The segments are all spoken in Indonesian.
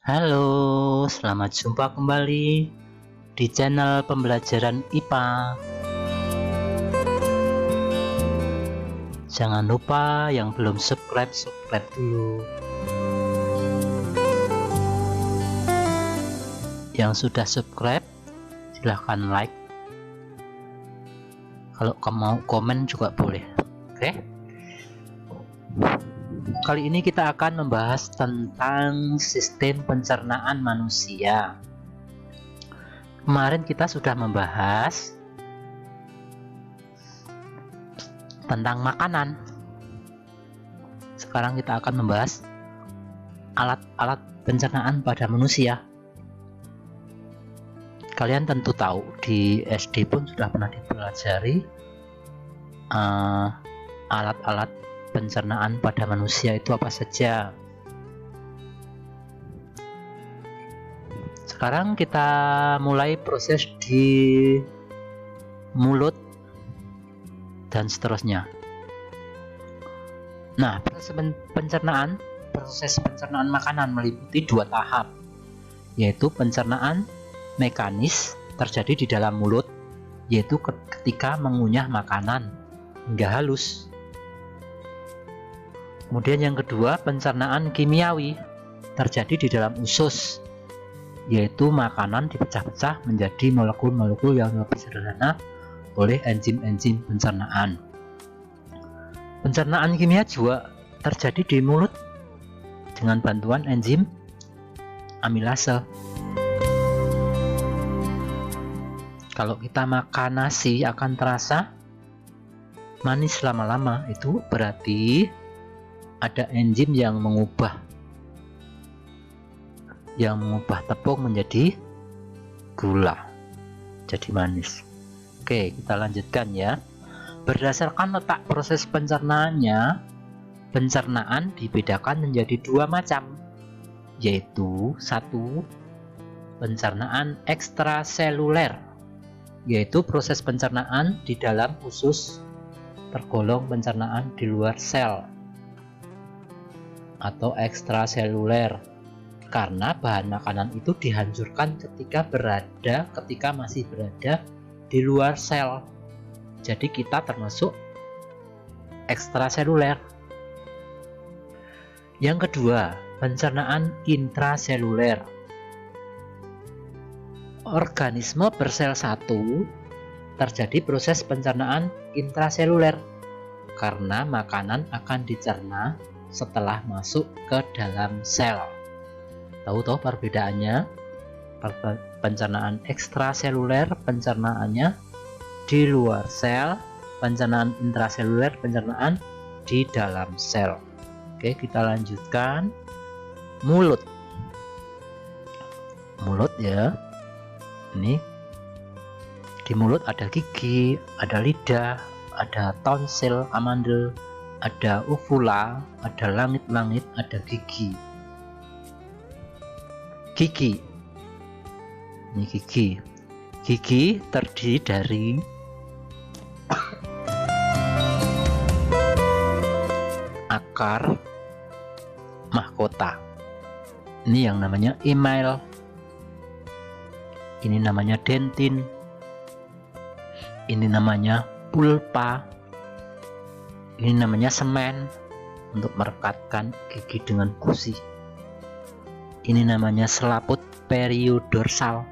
Halo, selamat jumpa kembali di channel pembelajaran IPA. Jangan lupa yang belum subscribe dulu. Yang sudah subscribe, silahkan like. Kalau kamu mau komen juga boleh. Oke? Kali ini kita akan membahas tentang sistem pencernaan manusia. Kemarin kita sudah membahas tentang makanan. Sekarang kita akan membahas alat-alat pencernaan pada manusia. Kalian tentu tahu di SD pun sudah pernah dipelajari alat-alat pencernaan pada manusia itu apa saja. Sekarang kita mulai proses di mulut dan seterusnya. Nah, proses pencernaan makanan meliputi dua tahap, yaitu pencernaan mekanis terjadi di dalam mulut, yaitu ketika mengunyah makanan hingga halus. Kemudian yang kedua, pencernaan kimiawi terjadi di dalam usus, yaitu makanan dipecah-pecah menjadi molekul-molekul yang lebih sederhana oleh enzim-enzim pencernaan. Pencernaan kimia juga terjadi di mulut dengan bantuan enzim amilase. Kalau kita makan nasi akan terasa manis lama-lama, itu berarti ada enzim yang mengubah tepung menjadi gula, jadi manis. Oke, kita lanjutkan ya. Berdasarkan letak proses pencernaannya, pencernaan dibedakan menjadi dua macam, yaitu satu, pencernaan ekstraseluler, yaitu proses pencernaan di dalam usus tergolong pencernaan di luar sel atau ekstraseluler, karena bahan makanan itu dihancurkan ketika masih berada di luar sel. Jadi kita termasuk ekstraseluler. Yang kedua, pencernaan intraseluler. Organisme bersel satu terjadi proses pencernaan intraseluler karena makanan akan dicerna setelah masuk ke dalam sel. Tahu toh perbedaannya? Pencernaan ekstraseluler pencernaannya di luar sel, pencernaan intraseluler pencernaan di dalam sel. Oke, kita lanjutkan. Mulut ya. Ini di mulut ada gigi, ada lidah, ada tonsil, amandel, ada uvula, ada langit-langit, ada gigi. Ini gigi. Gigi terdiri dari akar mahkota. Ini yang namanya email. Ini namanya dentin. Ini namanya pulpa. Ini namanya semen untuk merekatkan gigi dengan gusi. Ini namanya selaput periodontal.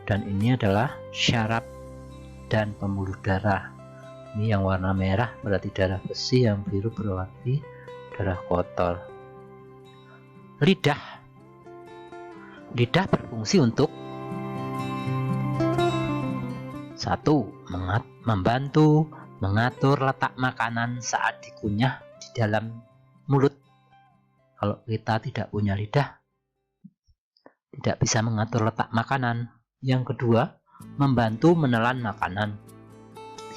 Dan ini adalah syaraf dan pembuluh darah. Ini yang warna merah berarti darah besi, yang biru berarti darah kotor. Lidah berfungsi untuk satu, membantu mengatur letak makanan saat dikunyah di dalam mulut. Kalau kita tidak punya lidah, tidak bisa mengatur letak makanan. Yang kedua, membantu menelan makanan.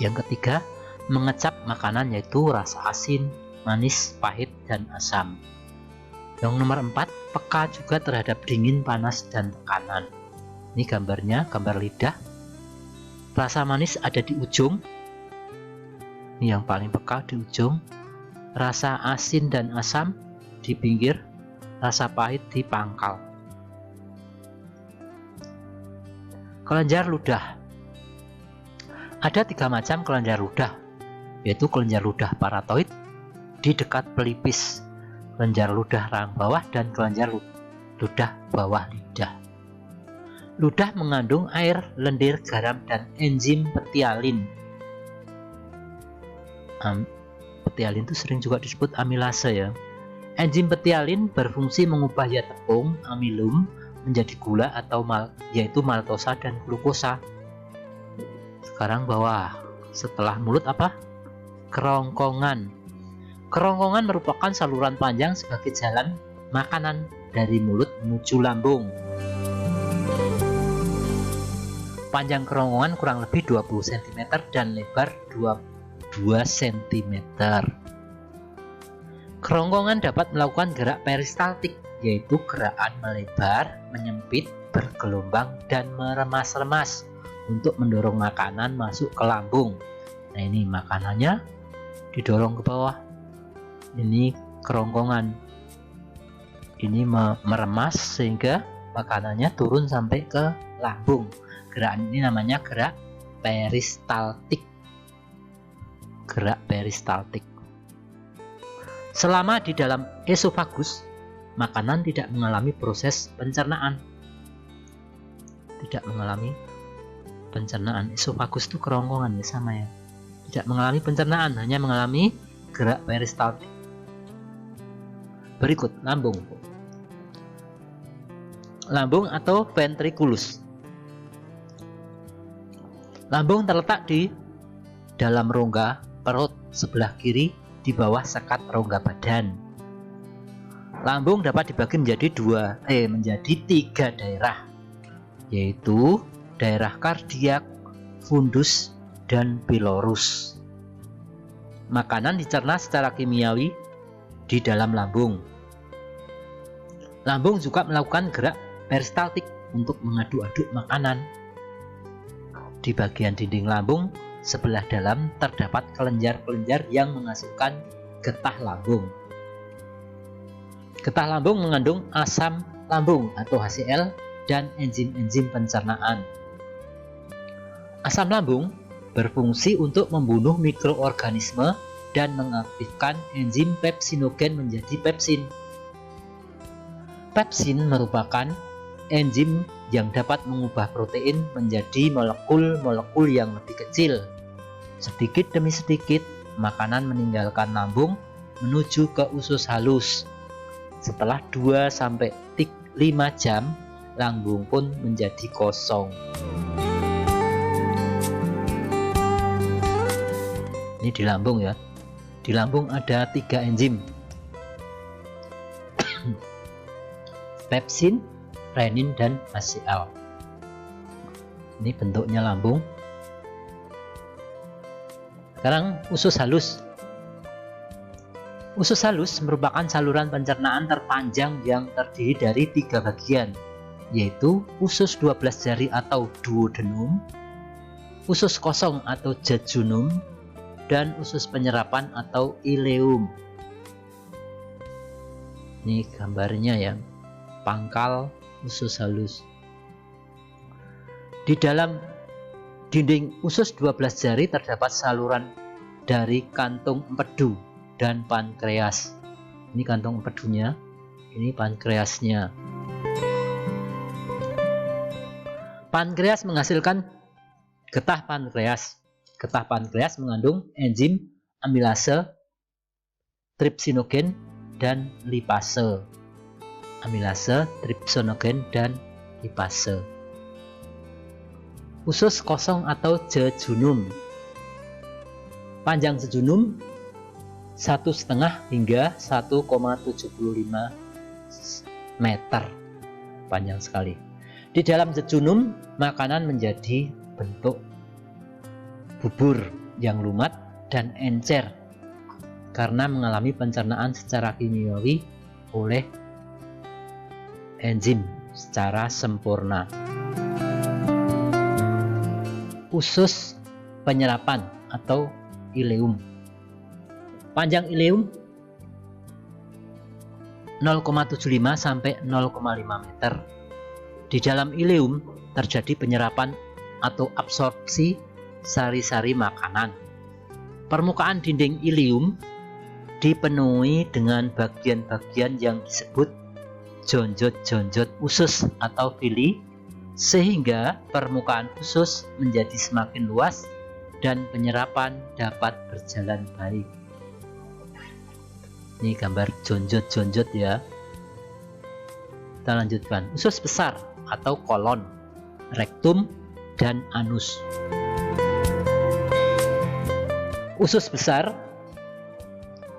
Yang ketiga, mengecap makanan, yaitu rasa asin, manis, pahit, dan asam. Yang nomor 4, peka juga terhadap dingin, panas, dan tekanan. Ini gambarnya, gambar lidah. Rasa manis ada di ujung, ini yang paling peka di ujung. rasa asin dan asam di pinggir, rasa pahit di pangkal. Kelenjar ludah. Ada 3 macam kelenjar ludah, yaitu kelenjar ludah paratoid di dekat pelipis, kelenjar ludah rahang bawah, dan kelenjar ludah bawah lidah. Ludah mengandung air, lendir, garam, dan enzim petialin. Petialin itu sering juga disebut amilase ya. Enzim petialin berfungsi mengubah zat tepung amilum menjadi gula atau yaitu maltosa dan glukosa. Sekarang bawah, setelah mulut apa? Kerongkongan. Kerongkongan merupakan saluran panjang sebagai jalan makanan dari mulut menuju lambung. Panjang kerongkongan kurang lebih 20 cm dan lebar 22 cm. Kerongkongan dapat melakukan gerak peristaltik, yaitu gerakan melebar, menyempit, bergelombang, dan meremas-remas untuk mendorong makanan masuk ke lambung. Nah, ini makanannya didorong ke bawah. Ini kerongkongan. Ini meremas sehingga makanannya turun sampai ke lambung. Gerakan ini namanya gerak peristaltik. Gerak peristaltik. Selama di dalam esofagus, makanan tidak mengalami proses pencernaan. Tidak mengalami pencernaan. Esofagus itu kerongkongan ya, sama ya. Tidak mengalami pencernaan, hanya mengalami gerak peristaltik. Berikut lambung. Lambung atau ventriculus. Lambung terletak di dalam rongga perut sebelah kiri di bawah sekat rongga badan. Lambung dapat dibagi menjadi 3 daerah, yaitu daerah kardiak, fundus, dan pylorus. Makanan dicerna secara kimiawi di dalam lambung. Lambung juga melakukan gerak peristaltik untuk mengaduk-aduk makanan. Di bagian dinding lambung sebelah dalam terdapat kelenjar-kelenjar yang menghasilkan getah lambung. Getah lambung mengandung asam lambung atau HCl dan enzim-enzim pencernaan. Asam lambung berfungsi untuk membunuh mikroorganisme dan mengaktifkan enzim pepsinogen menjadi pepsin. Pepsin merupakan enzim yang dapat mengubah protein menjadi molekul-molekul yang lebih kecil. Sedikit demi sedikit, makanan meninggalkan lambung menuju ke usus halus. Setelah 2-5 jam, lambung pun menjadi kosong. Ini di lambung ya. Di lambung ada 3 enzim. Pepsin, renin, dan HCl. Ini bentuknya lambung. Sekarang usus halus. Usus halus merupakan saluran pencernaan terpanjang yang terdiri dari 3 bagian, yaitu usus 12 jari atau duodenum, usus kosong atau jejunum, dan usus penyerapan atau ileum. Ini gambarnya ya, pangkal usus halus. Di dalam dinding usus 12 jari terdapat saluran dari kantung empedu dan pankreas. Ini kantung empedunya, ini pankreasnya. Pankreas menghasilkan getah pankreas. Getah pankreas mengandung enzim amilase, tripsinogen, dan lipase. Amilase, tripsinogen, dan lipase. Usus kosong atau jejunum. Panjang jejunum 1,5 hingga 1,75 meter. Panjang sekali. Di dalam jejunum, makanan menjadi bentuk bubur yang lumat dan encer karena mengalami pencernaan secara kimiawi oleh enzim secara sempurna. Usus penyerapan atau ileum. Panjang ileum 0,75 sampai 0,5 meter. Di dalam ileum terjadi penyerapan atau absorpsi sari-sari makanan. Permukaan dinding ileum dipenuhi dengan bagian-bagian yang disebut jonjot-jonjot usus atau villi, sehingga permukaan usus menjadi semakin luas dan penyerapan dapat berjalan baik. Ini gambar jonjot-jonjot ya. Kita lanjutkan. Usus besar atau kolon, rektum, dan anus. Usus besar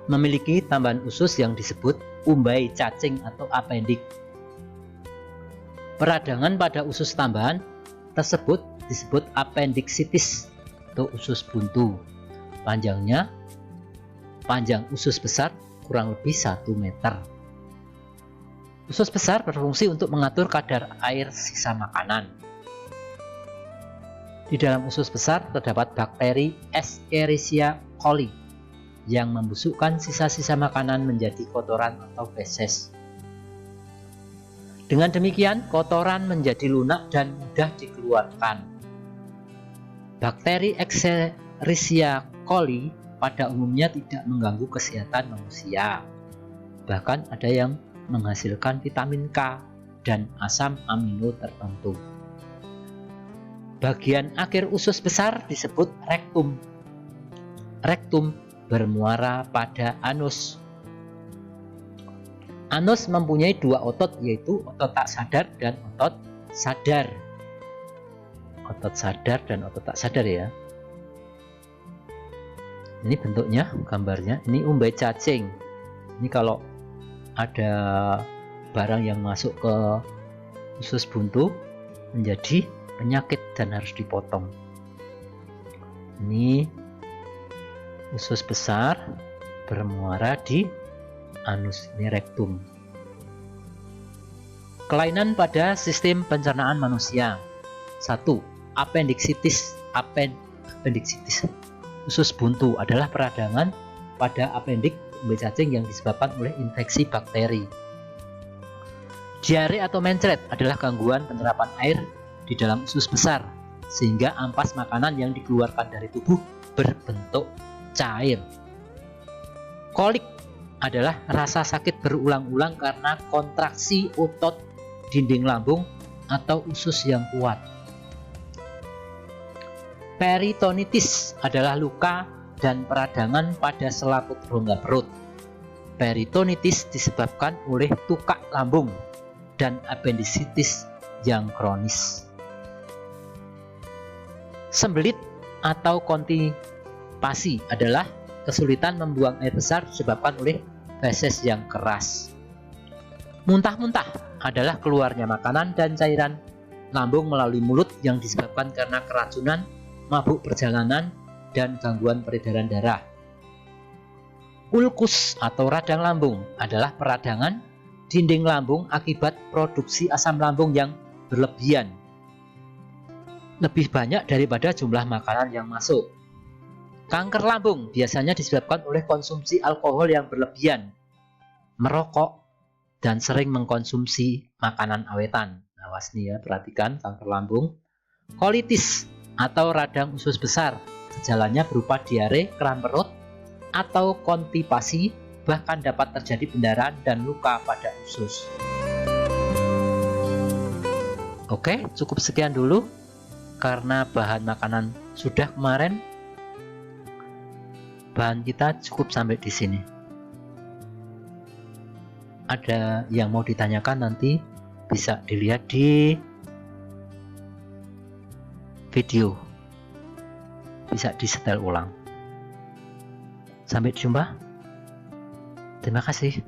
memiliki tambahan usus yang disebut umbai cacing atau apendik. Peradangan pada usus tambahan tersebut disebut apendiksitis atau usus buntu. Panjang usus besar kurang lebih 1 meter. Usus besar berfungsi untuk mengatur kadar air sisa makanan. Di dalam usus besar terdapat bakteri Escherichia coli yang membusukkan sisa-sisa makanan menjadi kotoran atau feses. Dengan demikian, kotoran menjadi lunak dan mudah dikeluarkan. Bakteri Escherichia coli pada umumnya tidak mengganggu kesehatan manusia. Bahkan ada yang menghasilkan vitamin K dan asam amino tertentu. Bagian akhir usus besar disebut rektum. Rektum bermuara pada anus. Anus mempunyai 2 otot, yaitu otot tak sadar dan otot sadar. Otot sadar dan otot tak sadar ya. Ini bentuknya, gambarnya. Ini umbai cacing. Ini kalau ada barang yang masuk ke usus buntu menjadi penyakit dan harus dipotong. Ini usus besar bermuara di anus, ini rektum. Kelainan pada sistem pencernaan manusia. 1. Apendiksitis. Apendiksitis usus buntu adalah peradangan pada apendik umbai cacing yang disebabkan oleh infeksi bakteri. Diare atau mencret adalah gangguan penyerapan air di dalam usus besar, sehingga ampas makanan yang dikeluarkan dari tubuh berbentuk cair. Kolik adalah rasa sakit berulang-ulang karena kontraksi otot dinding lambung atau usus yang kuat. Peritonitis adalah luka dan peradangan pada selaput rongga perut. Peritonitis disebabkan oleh tukak lambung dan apendisitis yang kronis. Sembelit atau konstipasi adalah kesulitan membuang air besar disebabkan oleh feses yang keras. Muntah-muntah adalah keluarnya makanan dan cairan lambung melalui mulut yang disebabkan karena keracunan, mabuk perjalanan, dan gangguan peredaran darah. Ulkus atau radang lambung adalah peradangan dinding lambung akibat produksi asam lambung yang berlebihan, lebih banyak daripada jumlah makanan yang masuk. Kanker lambung biasanya disebabkan oleh konsumsi alkohol yang berlebihan, merokok, dan sering mengkonsumsi makanan awetan. Awas nih ya, perhatikan kanker lambung. Kolitis atau radang usus besar, gejalanya berupa diare, kram perut, atau konstipasi, bahkan dapat terjadi pendarahan dan luka pada usus. Oke, cukup sekian dulu. Karena bahan makanan sudah kemarin, bahan kita cukup sampai di sini. Ada yang mau ditanyakan nanti bisa dilihat di video, bisa disetel ulang. Sampai jumpa. Terima kasih.